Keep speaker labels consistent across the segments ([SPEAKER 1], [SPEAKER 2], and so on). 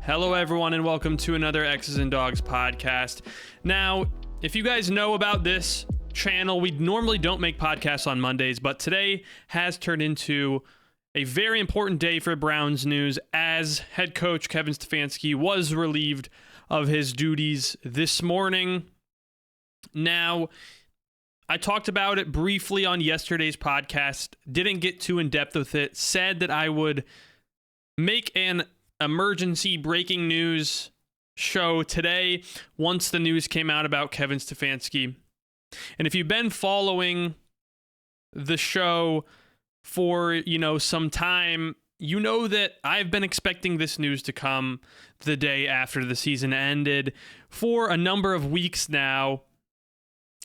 [SPEAKER 1] Hello, everyone, and welcome to another X's and Dogs podcast. Now, if you guys know about this channel, we normally don't make podcasts on Mondays, but today has turned into a very important day for Browns news as head coach Kevin Stefanski was relieved of his duties this morning. Now, I talked about it briefly on yesterday's podcast, didn't get too in-depth with it, said that I would make an emergency breaking news show today once the news came out about Kevin Stefanski. And if you've been following the show for, some time, you know that I've been expecting this news to come the day after the season ended for a number of weeks now.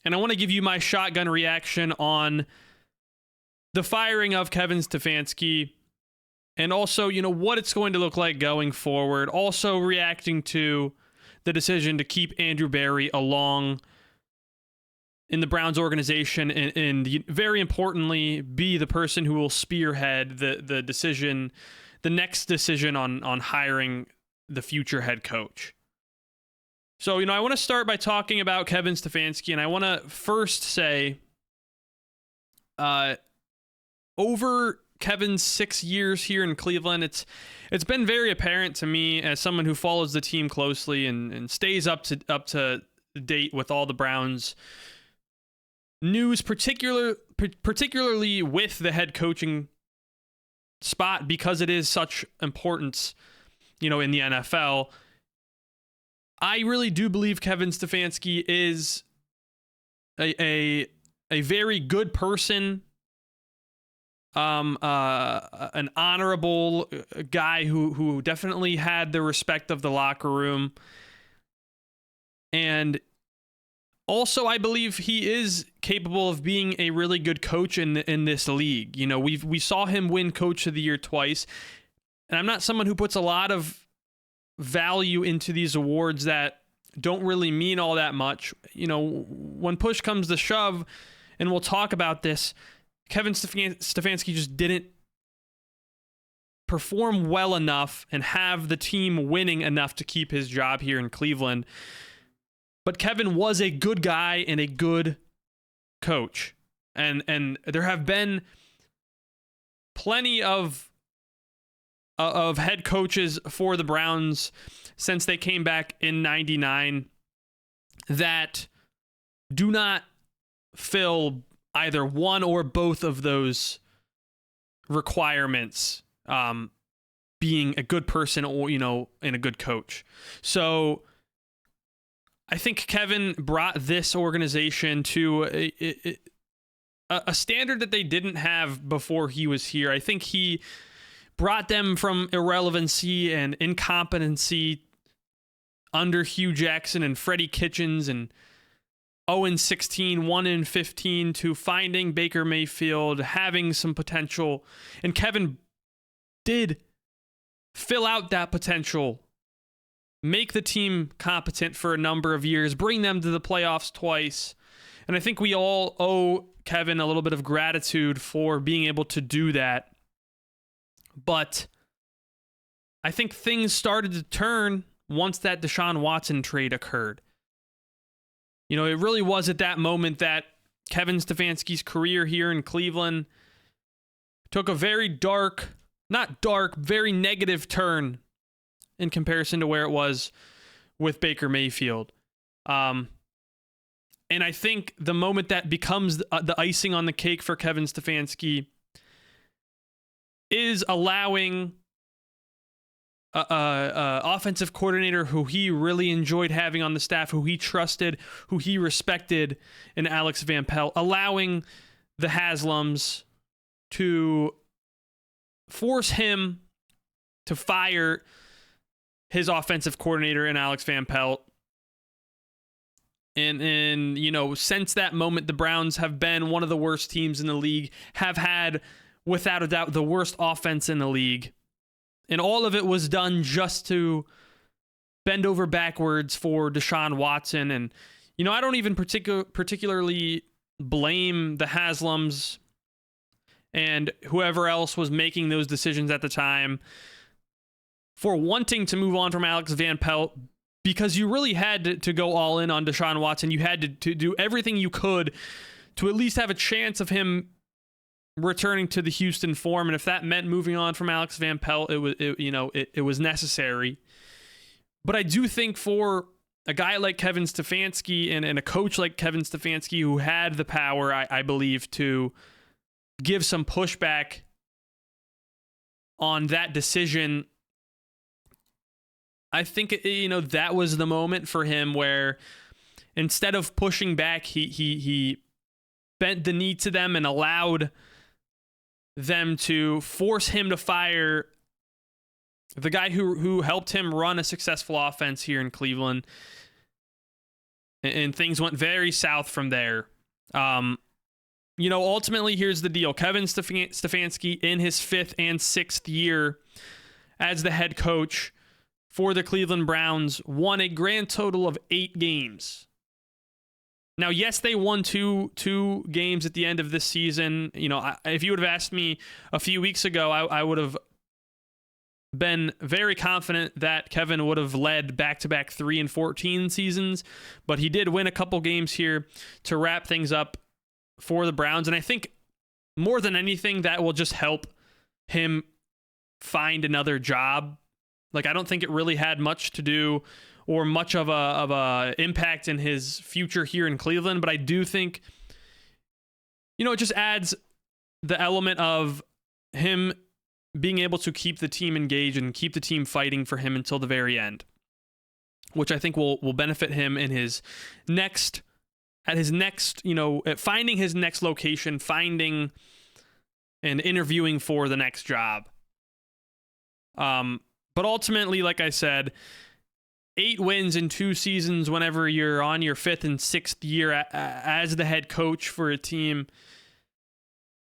[SPEAKER 1] And I want to give you my shotgun reaction on the firing of Kevin Stefanski and also, what it's going to look like going forward. Also reacting to the decision to keep Andrew Berry along in the Browns organization and very importantly, be the person who will spearhead the decision, the next decision on hiring the future head coach. So, I want to start by talking about Kevin Stefanski, and I want to first say, over Kevin's 6 years here in Cleveland, it's been very apparent to me as someone who follows the team closely and stays up to date with all the Browns news, particularly with the head coaching spot, because it is such importance, in the NFL. I really do believe Kevin Stefanski is a very good person, an honorable guy who definitely had the respect of the locker room. And also, I believe he is capable of being a really good coach in this league. We saw him win Coach of the Year twice, and I'm not someone who puts a lot of value into these awards that don't really mean all that much. When push comes to shove, and we'll talk about this, Kevin Stefanski just didn't perform well enough and have the team winning enough to keep his job here in Cleveland. But Kevin was a good guy and a good coach. And there have been plenty of head coaches for the Browns since they came back in 99 that do not fill either one or both of those requirements, being a good person or, and a good coach. So I think Kevin brought this organization to a standard that they didn't have before he was here. I think he brought them from irrelevancy and incompetency under Hugh Jackson and Freddie Kitchens and 0-16, 1-15 to finding Baker Mayfield, having some potential. And Kevin did fill out that potential, make the team competent for a number of years, bring them to the playoffs twice. And I think we all owe Kevin a little bit of gratitude for being able to do that. But I think things started to turn once that Deshaun Watson trade occurred. It really was at that moment that Kevin Stefanski's career here in Cleveland took a very very negative turn in comparison to where it was with Baker Mayfield. And I think the moment that becomes the icing on the cake for Kevin Stefanski is allowing a offensive coordinator who he really enjoyed having on the staff, who he trusted, who he respected in Alex Van Pelt, allowing the Haslams to force him to fire his offensive coordinator in Alex Van Pelt. And since that moment, the Browns have been one of the worst teams in the league, have had, without a doubt, the worst offense in the league. And all of it was done just to bend over backwards for Deshaun Watson. And, I don't even particularly blame the Haslams and whoever else was making those decisions at the time. for wanting to move on from Alex Van Pelt, because you really had to go all in on Deshaun Watson. You had to do everything you could to at least have a chance of him returning to the Houston form. And if that meant moving on from Alex Van Pelt, it was necessary. But I do think for a guy like Kevin Stefanski and a coach like Kevin Stefanski, who had the power, I believe, to give some pushback on that decision, I think, that was the moment for him where instead of pushing back, he bent the knee to them and allowed them to force him to fire the guy who helped him run a successful offense here in Cleveland. And things went very south from there. Ultimately, here's the deal. Kevin Stefanski, in his 5th and 6th year as the head coach for the Cleveland Browns, won a grand total of 8 games. Now, yes, they won two games at the end of this season. If you would have asked me a few weeks ago, I would have been very confident that Kevin would have led back-to-back 3-14 seasons, but he did win a couple games here to wrap things up for the Browns. And I think more than anything, that will just help him find another job. Like, I don't think it really had much to do or much of a impact in his future here in Cleveland, but I do think, it just adds the element of him being able to keep the team engaged and keep the team fighting for him until the very end, which I think will benefit him in at finding his next location, finding and interviewing for the next job. But ultimately, like I said, 8 wins in 2 seasons whenever you're on your 5th and 6th year as the head coach for a team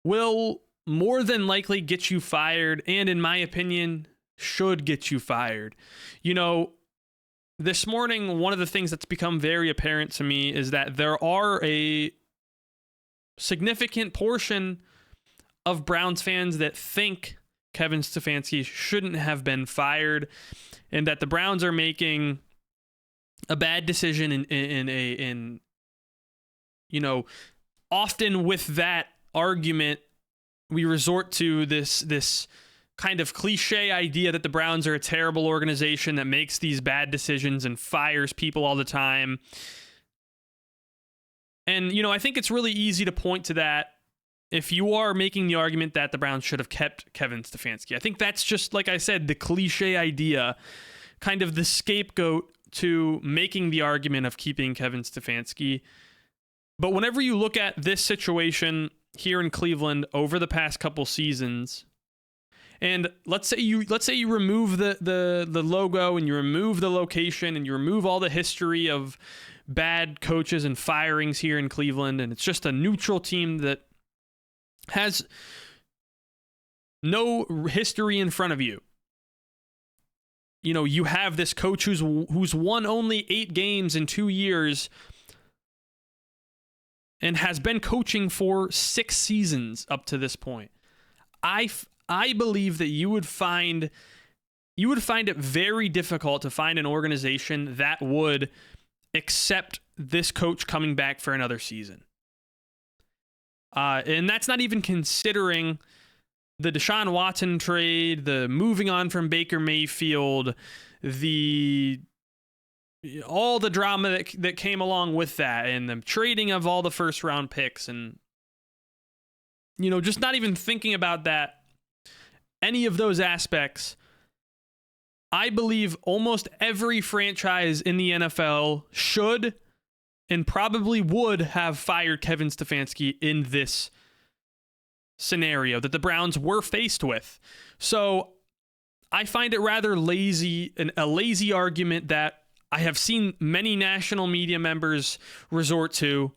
[SPEAKER 1] will more than likely get you fired, and in my opinion, should get you fired. This morning, one of the things that's become very apparent to me is that there are a significant portion of Browns fans that think Kevin Stefanski shouldn't have been fired, and that the Browns are making a bad decision in often with that argument, we resort to this kind of cliche idea that the Browns are a terrible organization that makes these bad decisions and fires people all the time. And, I think it's really easy to point to that if you are making the argument that the Browns should have kept Kevin Stefanski. I think that's just, like I said, the cliche idea, kind of the scapegoat to making the argument of keeping Kevin Stefanski. But whenever you look at this situation here in Cleveland over the past couple seasons, and let's say you remove the logo and you remove the location and you remove all the history of bad coaches and firings here in Cleveland, and it's just a neutral team that has no history in front of you. You have this coach who's won only 8 games in 2 years and has been coaching for 6 seasons up to this point. I believe that you would find it very difficult to find an organization that would accept this coach coming back for another season. And that's not even considering the Deshaun Watson trade, the moving on from Baker Mayfield, all the drama that came along with that, and the trading of all the first round picks, and just not even thinking about that, any of those aspects. I believe almost every franchise in the NFL should and probably would have fired Kevin Stefanski in this scenario that the Browns were faced with. So I find it rather lazy, a lazy argument that I have seen many national media members resort to,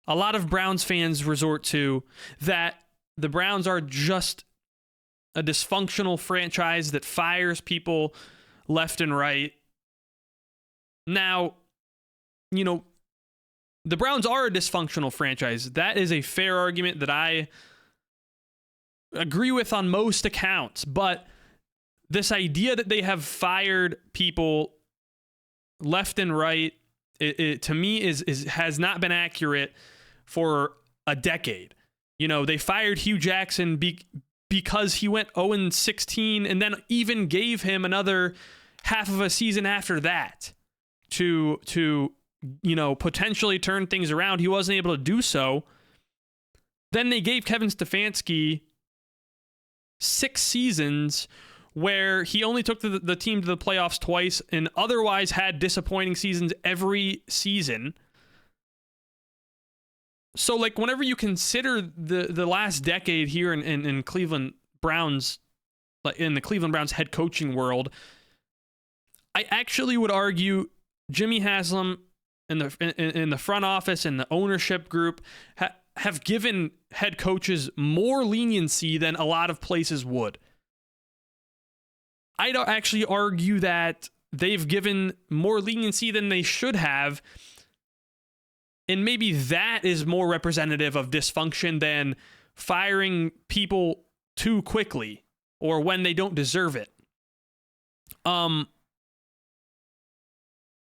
[SPEAKER 1] a lot of Browns fans resort to, that the Browns are just a dysfunctional franchise that fires people left and right. Now, the Browns are a dysfunctional franchise. That is a fair argument that I agree with on most accounts, but this idea that they have fired people left and right, it to me has not been accurate for a decade. You know, they fired Hugh Jackson because he went 0-16 and then even gave him another half of a season after that to you know, potentially turn things around. He wasn't able to do so. Then they gave Kevin Stefanski 6 seasons where he only took the team to the playoffs twice and otherwise had disappointing seasons every season. So, like, whenever you consider the last decade here in Cleveland Browns, like in the Cleveland Browns head coaching world, I actually would argue Jimmy Haslam in the front office and the ownership group have given head coaches more leniency than a lot of places would. I'd actually argue that they've given more leniency than they should have, and maybe that is more representative of dysfunction than firing people too quickly or when they don't deserve it.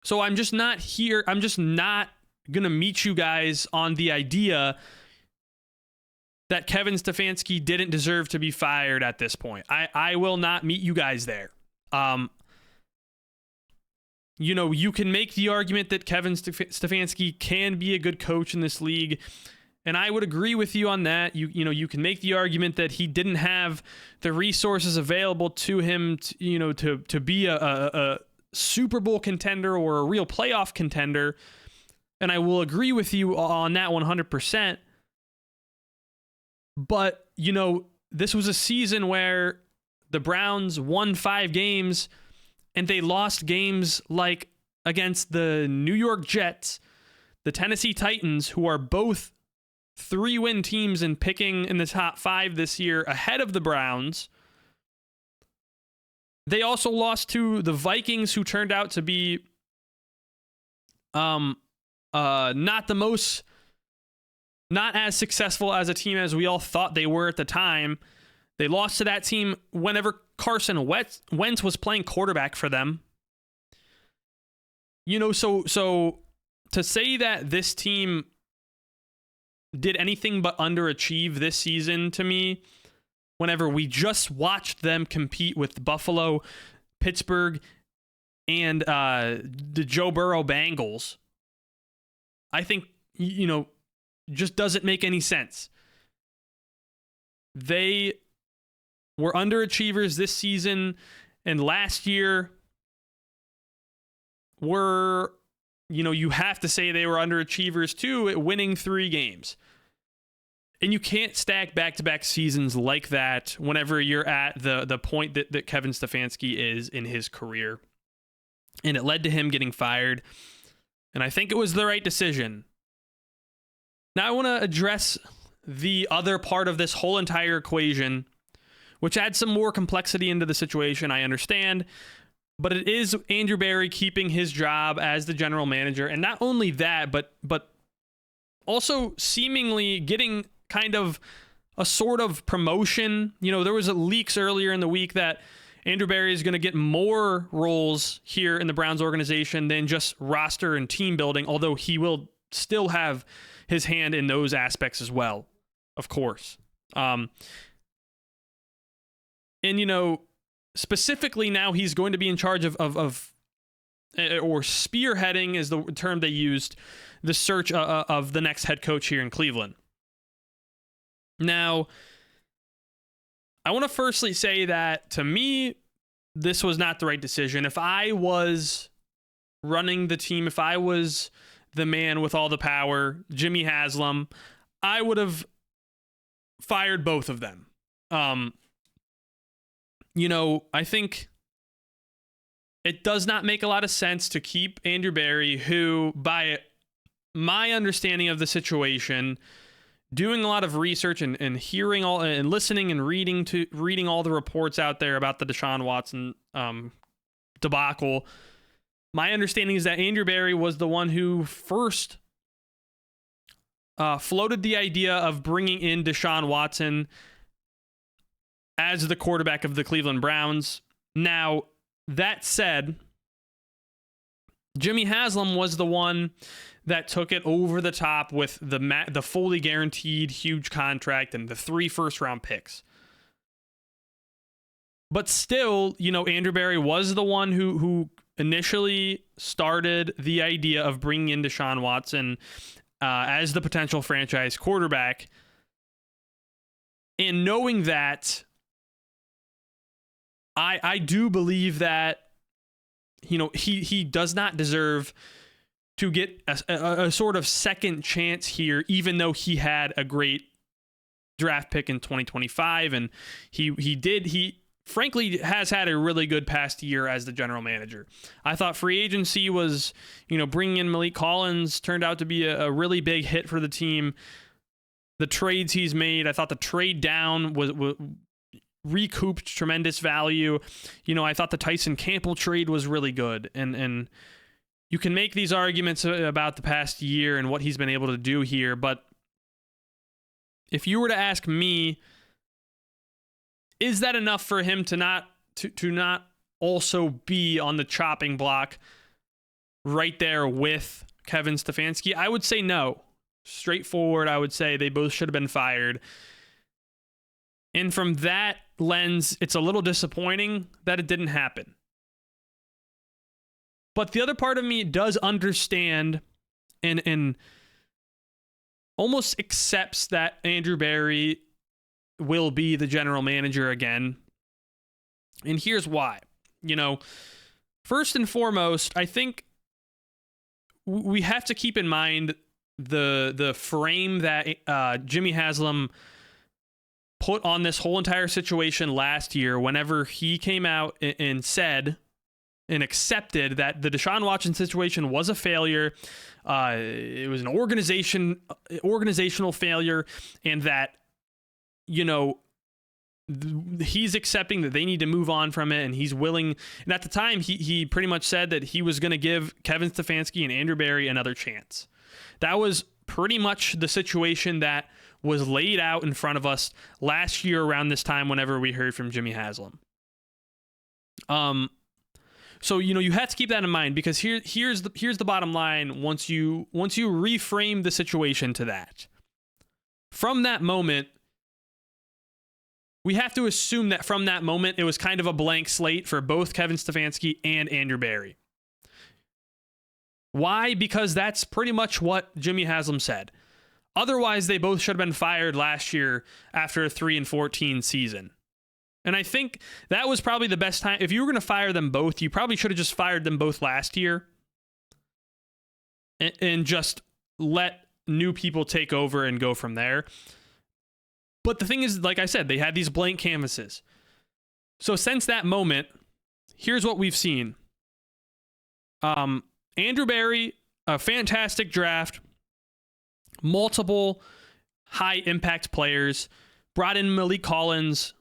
[SPEAKER 1] So I'm just not going to meet you guys on the idea that Kevin Stefanski didn't deserve to be fired at this point. I will not meet you guys there. You know, you can make the argument that Kevin Stefanski can be a good coach in this league, and I would agree with you on that. You know, you can make the argument that he didn't have the resources available to him to be a Super Bowl contender or a real playoff contender, and I will agree with you on that 100%. But, you know, this was a season where the Browns won 5 games and they lost games like against the New York Jets, the Tennessee Titans, who are both 3-win teams and picking in the top 5 this year ahead of the Browns. They also lost to the Vikings, who turned out to be not as successful as a team as we all thought they were at the time. They lost to that team whenever Carson Wentz was playing quarterback for them. You know, so to say that this team did anything but underachieve this season, to me, whenever we just watched them compete with Buffalo, Pittsburgh, and the Joe Burrow Bengals, I think, you know, just doesn't make any sense. They were underachievers this season, and last year were, you know, you have to say they were underachievers too at winning 3 games. And you can't stack back-to-back seasons like that whenever you're at the point that Kevin Stefanski is in his career. And it led to him getting fired. And I think it was the right decision. Now I want to address the other part of this whole entire equation, which adds some more complexity into the situation, I understand. But it is Andrew Berry keeping his job as the general manager. And not only that, but also seemingly getting kind of a sort of promotion. You know, there was leaks earlier in the week that Andrew Berry is going to get more roles here in the Browns organization than just roster and team building, although he will still have his hand in those aspects as well, of course. And, you know, specifically now he's going to be in charge of or spearheading is the term they used, the search of the next head coach here in Cleveland. Now, I want to firstly say that, to me, this was not the right decision. If I was running the team, if I was the man with all the power, Jimmy Haslam, I would have fired both of them. You know, I think it does not make a lot of sense to keep Andrew Berry, who, by my understanding of the situation, doing a lot of research and hearing all and listening and reading all the reports out there about the Deshaun Watson debacle, my understanding is that Andrew Berry was the one who first floated the idea of bringing in Deshaun Watson as the quarterback of the Cleveland Browns. Now, that said, Jimmy Haslam was the one that took it over the top with the fully guaranteed huge contract and the 3 first-round picks. But still, Andrew Berry was the one who initially started the idea of bringing in Deshaun Watson as the potential franchise quarterback. And knowing that, I do believe that, he does not deserve to get a sort of second chance here, even though he had a great draft pick in 2025. And he frankly has had a really good past year as the general manager. I thought free agency was, bringing in Malik Collins turned out to be a really big hit for the team. The trades he's made, I thought the trade down was recouped tremendous value. I thought the Tyson Campbell trade was really good. And you can make these arguments about the past year and what he's been able to do here, but if you were to ask me, is that enough for him to not also be on the chopping block right there with Kevin Stefanski? I would say no. Straightforward, I would say they both should have been fired. And from that lens, it's a little disappointing that it didn't happen. But the other part of me does understand and almost accepts that Andrew Berry will be the general manager again. And here's why. First and foremost, I think we have to keep in mind the frame that Jimmy Haslam put on this whole entire situation last year whenever he came out and said and accepted that the Deshaun Watson situation was a failure. It was an organizational failure, and that, he's accepting that they need to move on from it, and he's willing. And at the time, he pretty much said that he was going to give Kevin Stefanski and Andrew Berry another chance. That was pretty much the situation that was laid out in front of us last year around this time whenever we heard from Jimmy Haslam. So, you have to keep that in mind, because here's the bottom line once you reframe the situation to that. From that moment, we have to assume that from that moment, it was kind of a blank slate for both Kevin Stefanski and Andrew Berry. Why? Because that's pretty much what Jimmy Haslam said. Otherwise, they both should have been fired last year after a 3-14 season. And I think that was probably the best time. If you were going to fire them both, you probably should have just fired them both last year and just let new people take over and go from there. But the thing is, like I said, they had these blank canvases. So since that moment, here's what we've seen. Andrew Berry, a fantastic draft, multiple high-impact players, brought in Malik Collins,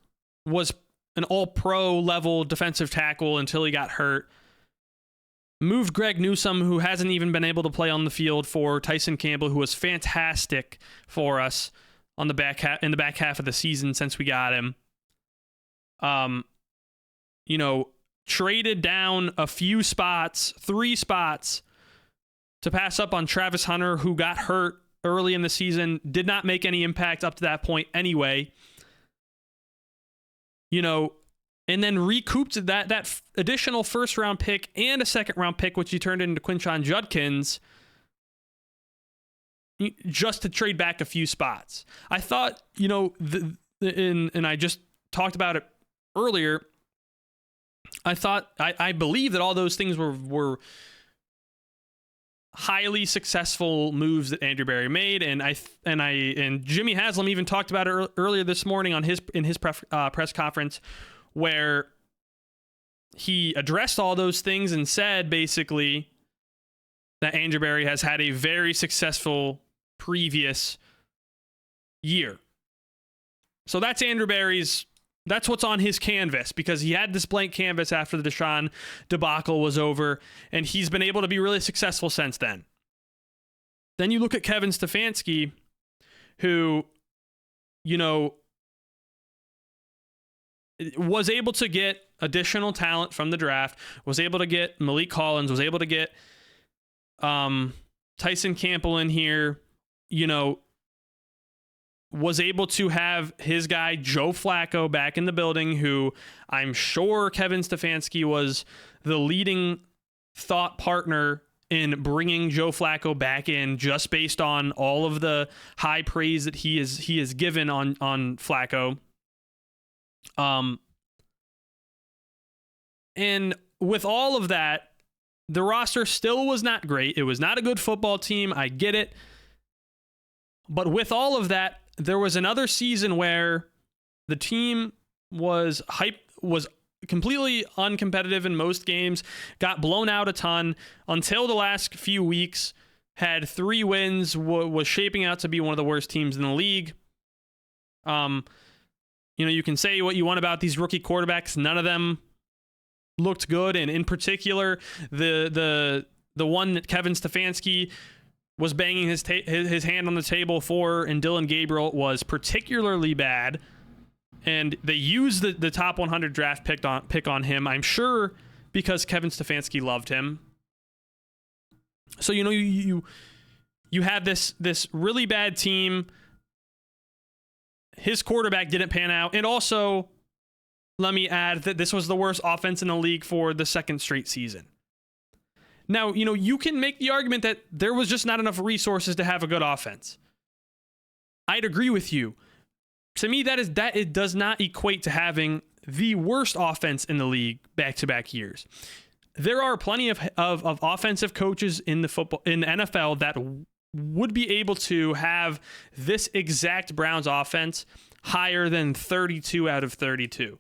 [SPEAKER 1] was an all-pro level defensive tackle until he got hurt. Moved Greg Newsome, who hasn't even been able to play on the field, for Tyson Campbell, who was fantastic for us on the back half of the season since we got him. Traded down a few spots, 3 spots, to pass up on Travis Hunter, who got hurt early in the season, did not make any impact up to that point anyway. And then recouped that additional first-round pick and a second-round pick, which he turned into Quinshon Judkins, just to trade back a few spots. I thought, and I just talked about it earlier, I believe that all those things were highly successful moves that Andrew Berry made, and Jimmy Haslam even talked about it earlier this morning in his press conference, where he addressed all those things and said basically that Andrew Berry has had a very successful previous year. So that's Andrew Berry's. That's what's on his canvas, because he had this blank canvas after the Deshaun debacle was over, and he's been able to be really successful since then. Then you look at Kevin Stefanski, who, was able to get additional talent from the draft, was able to get Malik Collins, was able to get Tyson Campbell in here, was able to have his guy Joe Flacco back in the building, who I'm sure Kevin Stefanski was the leading thought partner in bringing Joe Flacco back in, just based on all of the high praise that he is given on Flacco. And with all of that, the roster still was not great. It was not a good football team. I get it. But with all of that, there was another season where the team was completely uncompetitive in most games, got blown out a ton until the last few weeks, had 3 wins, was shaping out to be one of the worst teams in the league. You can say what you want about these rookie quarterbacks. None of them looked good, and in particular, the one that Kevin Stefanski was banging his hand on the table for, and Dylan Gabriel, was particularly bad. And they used the top 100 draft pick on him, I'm sure, because Kevin Stefanski loved him. So you had this really bad team. His quarterback didn't pan out, and also, let me add that this was the worst offense in the league for the second straight season. Now, you can make the argument that there was just not enough resources to have a good offense. I'd agree with you. To me, that it does not equate to having the worst offense in the league back-to-back years. There are plenty of offensive coaches in the NFL that would be able to have this exact Browns offense higher than 32 out of 32.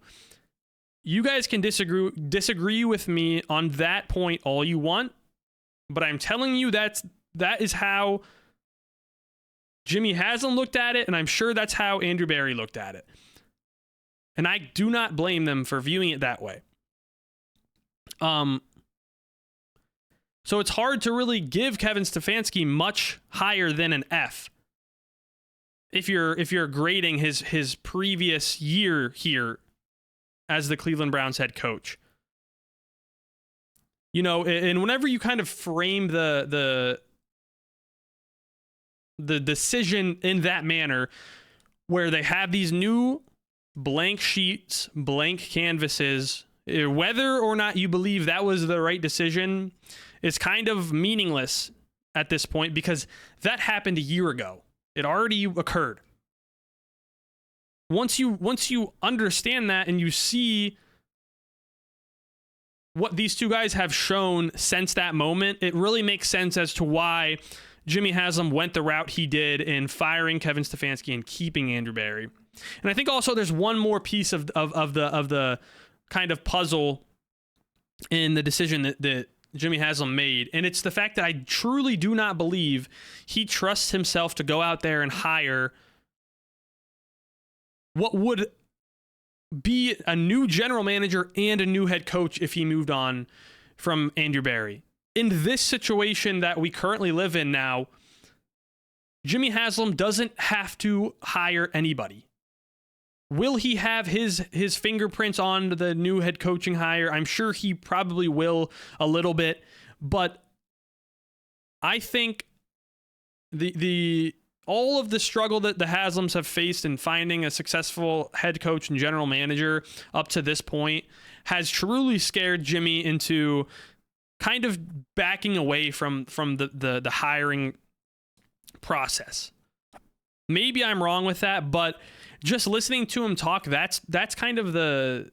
[SPEAKER 1] You guys can disagree with me on that point all you want, but I'm telling you that is how Jimmy Haslam looked at it, and I'm sure that's how Andrew Berry looked at it. And I do not blame them for viewing it that way. So it's hard to really give Kevin Stefanski much higher than an F if you're grading his previous year here as the Cleveland Browns head coach. And whenever you kind of frame the decision in that manner, where they have these new blank sheets, blank canvases, whether or not you believe that was the right decision is kind of meaningless at this point, because that happened a year ago. It already occurred. Once you understand that and you see what these two guys have shown since that moment, it really makes sense as to why Jimmy Haslam went the route he did in firing Kevin Stefanski and keeping Andrew Berry. And I think also there's one more piece of the kind of puzzle in the decision that Jimmy Haslam made, and it's the fact that I truly do not believe he trusts himself to go out there and hire what would be a new general manager and a new head coach if he moved on from Andrew Berry. In this situation that we currently live in now, Jimmy Haslam doesn't have to hire anybody. Will he have his fingerprints on the new head coaching hire? I'm sure he probably will a little bit, but I think the all of the struggle that the Haslams have faced in finding a successful head coach and general manager up to this point has truly scared Jimmy into kind of backing away from the hiring process. Maybe I'm wrong with that, but just listening to him talk, that's kind of the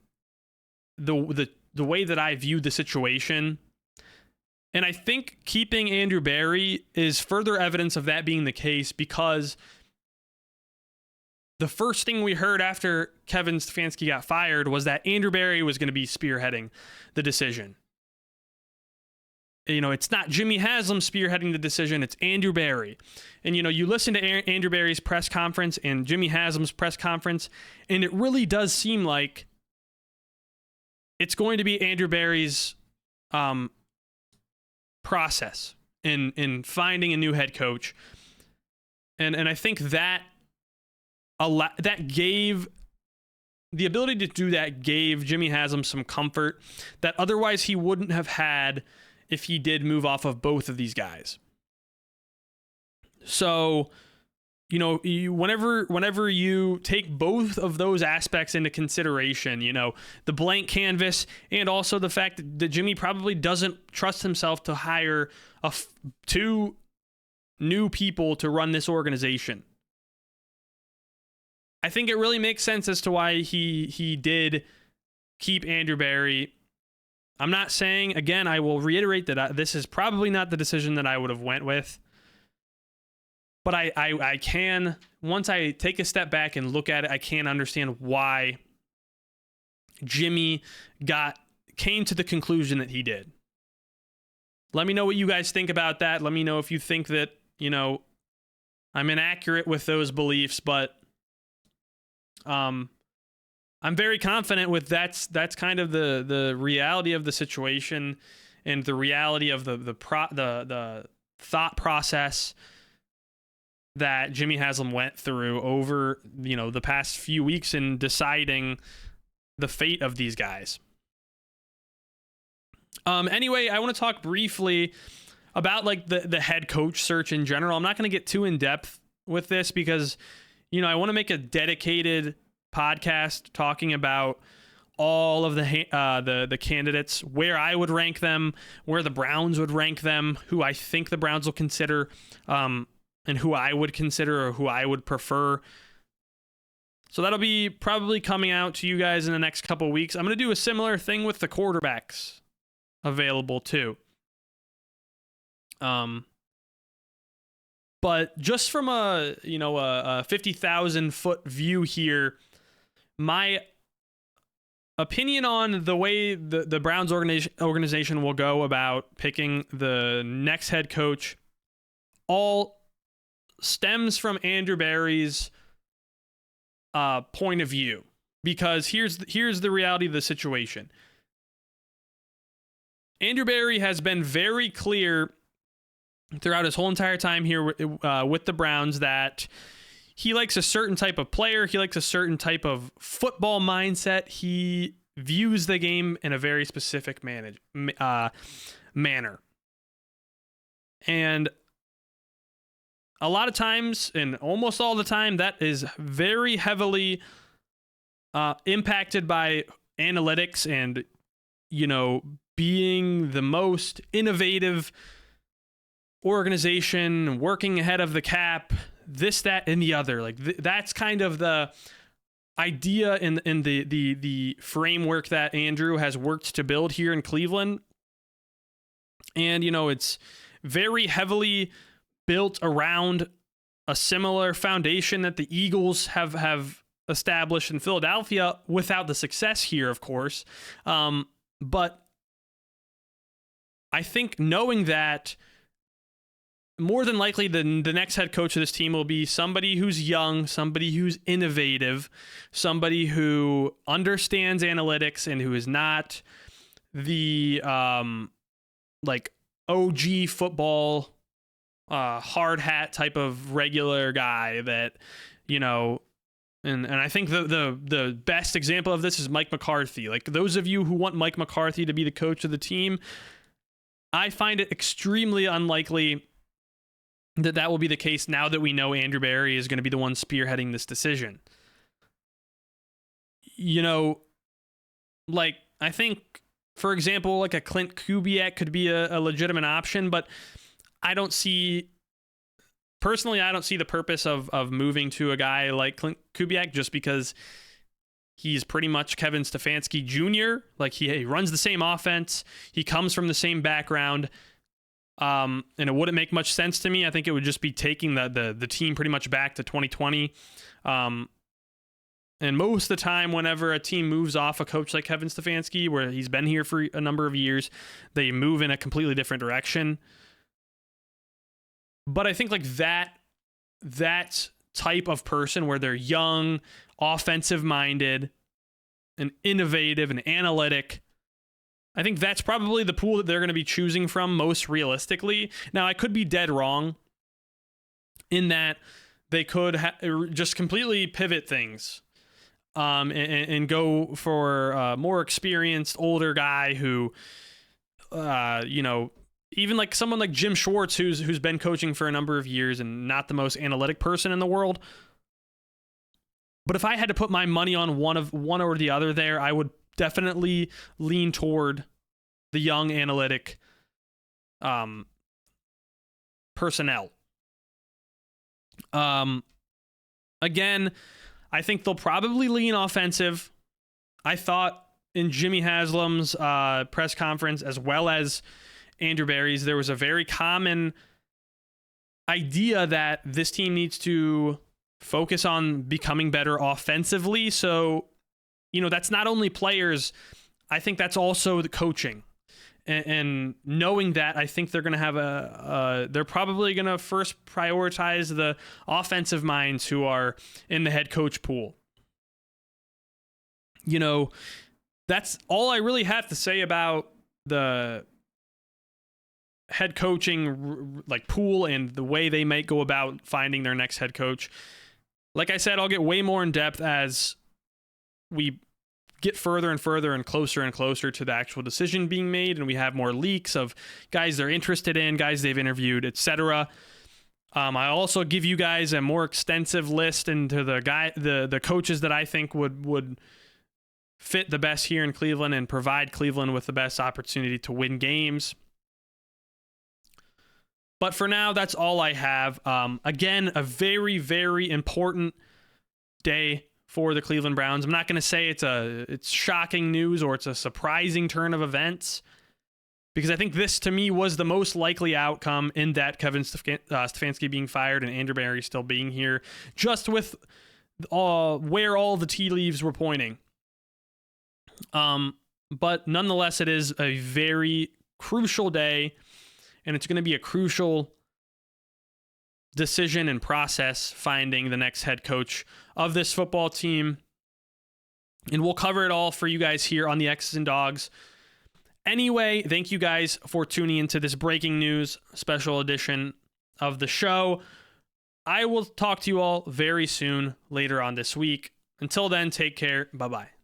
[SPEAKER 1] way that I view the situation. And I think keeping Andrew Berry is further evidence of that being the case, because the first thing we heard after Kevin Stefanski got fired was that Andrew Berry was going to be spearheading the decision. It's not Jimmy Haslam spearheading the decision, it's Andrew Berry. And, you listen to Andrew Berry's press conference and Jimmy Haslam's press conference, and it really does seem like it's going to be Andrew Berry's process in finding a new head coach. And I think that gave the ability to do that gave Jimmy Haslam some comfort that otherwise he wouldn't have had if he did move off of both of these guys. So, you know, whenever you take both of those aspects into consideration, you know, the blank canvas and also the fact that Jimmy probably doesn't trust himself to hire two new people to run this organization. I think it really makes sense as to why he did keep Andrew Berry. I'm not saying, again, I will reiterate that this is probably not the decision that I would have went with. But I can, once I take a step back and look at it, I can understand why Jimmy came to the conclusion that he did. Let me know what you guys think about that. Let me know if you think that, you know, I'm inaccurate with those beliefs, but I'm very confident with that's kind of the reality of the situation and the reality of the thought process that Jimmy Haslam went through over, you know, the past few weeks in deciding the fate of these guys. Anyway, I want to talk briefly about like the head coach search in general. I'm not going to get too in depth with this because, you know, I want to make a dedicated podcast talking about all of the candidates, where I would rank them, where the Browns would rank them, who I think the Browns will consider, and who I would consider or who I would prefer. So that'll be probably coming out to you guys in the next couple weeks. I'm going to do a similar thing with the quarterbacks available too. But just from a 50,000 foot view here, my opinion on the way the Browns organization will go about picking the next head coach all stems from Andrew Berry's point of view, because here's the reality of the situation. Andrew Berry has been very clear throughout his whole entire time here with the Browns that he likes a certain type of player. He likes a certain type of football mindset. He views the game in a very specific manner. And a lot of times, and almost all the time, that is very heavily impacted by analytics and, you know, being the most innovative organization, working ahead of the cap, this, that, and the other. Like that's kind of the idea in the framework that Andrew has worked to build here in Cleveland. And, you know, it's very heavily built around a similar foundation that the Eagles have established in Philadelphia, without the success here, of course. But I think knowing that, more than likely the next head coach of this team will be somebody who's young, somebody who's innovative, somebody who understands analytics and who is not the like OG football hard hat type of regular guy that, you know, and I think the best example of this is Mike McCarthy. Like, those of you who want Mike McCarthy to be the coach of the team, I find it extremely unlikely that will be the case now that we know Andrew Berry is going to be the one spearheading this decision. You know, like, I think, for example, like a Clint Kubiak could be a legitimate option, but I don't see the purpose of moving to a guy like Clint Kubiak, just because he's pretty much Kevin Stefanski Jr. Like, he runs the same offense. He comes from the same background. And it wouldn't make much sense to me. I think it would just be taking the team pretty much back to 2020. And most of the time, whenever a team moves off a coach like Kevin Stefanski, where he's been here for a number of years, they move in a completely different direction. But I think like that type of person, where they're young, offensive-minded, and innovative and analytic, I think that's probably the pool that they're going to be choosing from most realistically. Now, I could be dead wrong in that they could just completely pivot things. and go for a more experienced, older guy who, even like someone like Jim Schwartz, who's been coaching for a number of years and not the most analytic person in the world. But if I had to put my money on one or the other there, I would definitely lean toward the young analytic personnel. Again, I think they'll probably lean offensive. I thought in Jimmy Haslam's press conference, as well as Andrew Berry's, there was a very common idea that this team needs to focus on becoming better offensively. So, that's not only players. I think that's also the coaching. And knowing that, I think they're going to have they're probably going to first prioritize the offensive minds who are in the head coach pool. That's all I really have to say about the head coaching pool and the way they might go about finding their next head coach. Like I said, I'll get way more in depth as we get further and further and closer to the actual decision being made, and we have more leaks of guys they're interested in, guys they've interviewed, etc. I also give you guys a more extensive list into the coaches that I think would fit the best here in Cleveland and provide Cleveland with the best opportunity to win games. But for now, that's all I have. Again, a very, very important day for the Cleveland Browns. I'm not going to say it's shocking news or it's a surprising turn of events, because I think this, to me, was the most likely outcome, in that Kevin Stefanski being fired and Andrew Berry still being here, just with where all the tea leaves were pointing. But nonetheless, it is a very crucial day, and it's going to be a crucial decision and process finding the next head coach of this football team. And we'll cover it all for you guys here on the X's and Dogs. Anyway, thank you guys for tuning into this breaking news special edition of the show. I will talk to you all very soon later on this week. Until then, take care. Bye-bye.